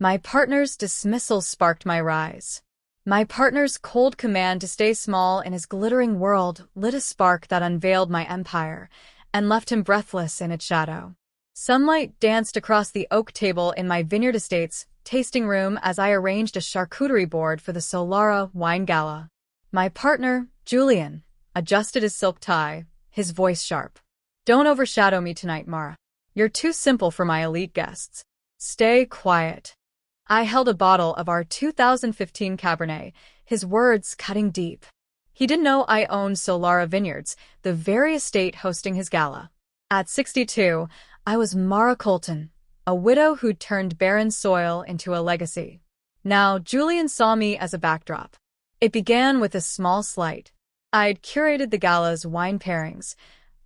My partner's dismissal sparked my rise. My partner's cold command to stay small in his glittering world lit a spark that unveiled my empire and left him breathless in its shadow. Sunlight danced across the oak table in my Vineyard Estates tasting room as I arranged a charcuterie board for the Solara wine gala. My partner, Julian, adjusted his silk tie, his voice sharp. "Don't overshadow me tonight, Mara. You're too simple for my elite guests. Stay quiet." I held a bottle of our 2015 Cabernet, his words cutting deep. He didn't know I owned Solara Vineyards, the very estate hosting his gala. At 62, I was Mara Colton, a widow who'd turned barren soil into a legacy. Now, Julian saw me as a backdrop. It began with a small slight. I'd curated the gala's wine pairings,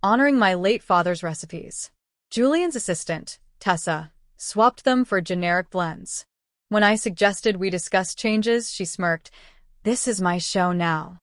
honoring my late father's recipes. Julian's assistant, Tessa, swapped them for generic blends. When I suggested we discuss changes, she smirked. "This is my show now."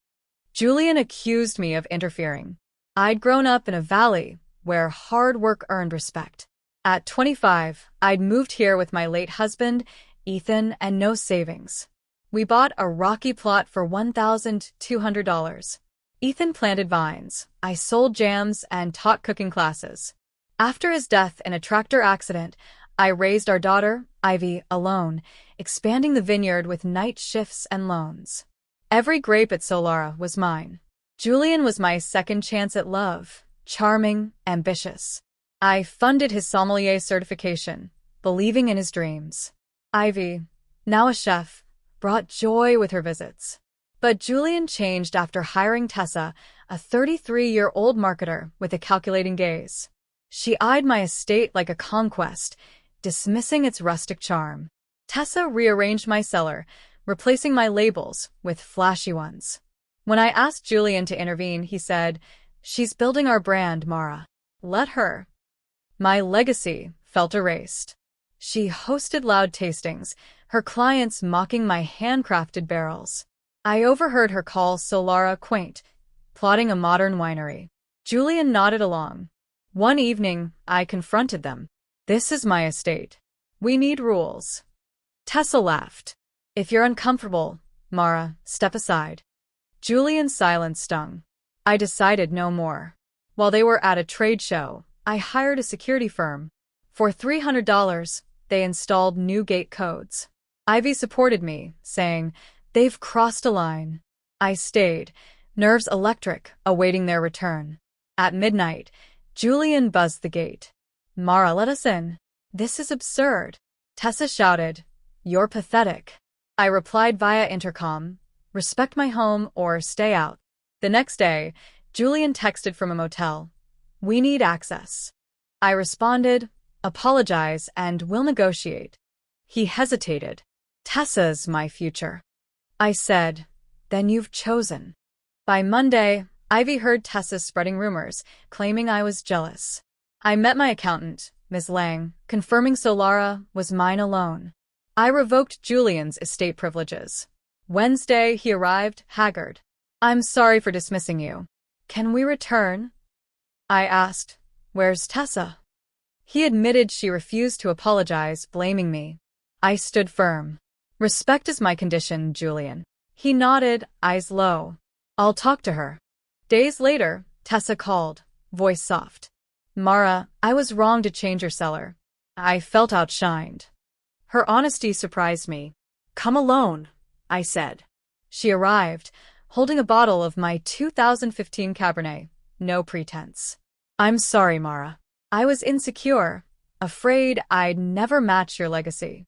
Julian accused me of interfering. I'd grown up in a valley where hard work earned respect. At 25, I'd moved here with my late husband, Ethan, and no savings. We bought a rocky plot for $1,200. Ethan planted vines, I sold jams and taught cooking classes. After his death in a tractor accident, I raised our daughter, Ivy, alone, expanding the vineyard with night shifts and loans. Every grape at Solara was mine. Julian was my second chance at love, charming, ambitious. I funded his sommelier certification, believing in his dreams. Ivy, now a chef, brought joy with her visits. But Julian changed after hiring Tessa, a 33-year-old marketer with a calculating gaze. She eyed my estate like a conquest, dismissing its rustic charm. Tessa rearranged my cellar, replacing my labels with flashy ones. When I asked Julian to intervene, he said, "She's building our brand, Mara. Let her." My legacy felt erased. She hosted loud tastings, her clients mocking my handcrafted barrels. I overheard her call Solara quaint, plotting a modern winery. Julian nodded along. One evening, I confronted them. "This is my estate. We need rules." Tessa laughed. "If you're uncomfortable, Mara, step aside." Julian's silence stung. I decided no more. While they were at a trade show, I hired a security firm. For $300, they installed new gate codes. Ivy supported me, saying, "They've crossed a line." I stayed, nerves electric, awaiting their return. At midnight, Julian buzzed the gate. "Mara, let us in." "This is absurd." Tessa shouted, "You're pathetic." I replied via intercom, "Respect my home or stay out." The next day, Julian texted from a motel, "We need access." I responded, "Apologize and we'll negotiate." He hesitated. "Tessa's my future." I said, "Then you've chosen." By Monday, Ivy heard Tessa spreading rumors, claiming I was jealous. I met my accountant, Ms. Lang, confirming Solara was mine alone. I revoked Julian's estate privileges. Wednesday, he arrived, haggard. "I'm sorry for dismissing you. Can we return?" I asked, "Where's Tessa?" He admitted she refused to apologize, blaming me. I stood firm. "Respect is my condition, Julian." He nodded, eyes low. "I'll talk to her." Days later, Tessa called, voice soft. "Mara, I was wrong to change your cellar. I felt outshined." Her honesty surprised me. "Come alone," I said. She arrived, holding a bottle of my 2015 Cabernet, no pretense. "I'm sorry, Mara. I was insecure, afraid I'd never match your legacy."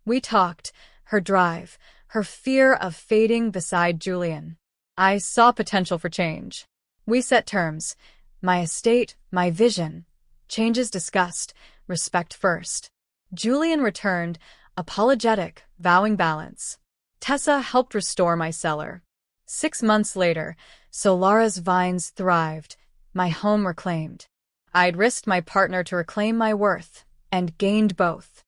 We talked, her drive, her fear of fading beside Julian. I saw potential for change. We set terms. My estate, my vision. Changes discussed, respect first. Julian returned, apologetic, vowing balance. Tessa helped restore my cellar. 6 months later, Solara's vines thrived, my home reclaimed. I'd risked my partner to reclaim my worth, and gained both.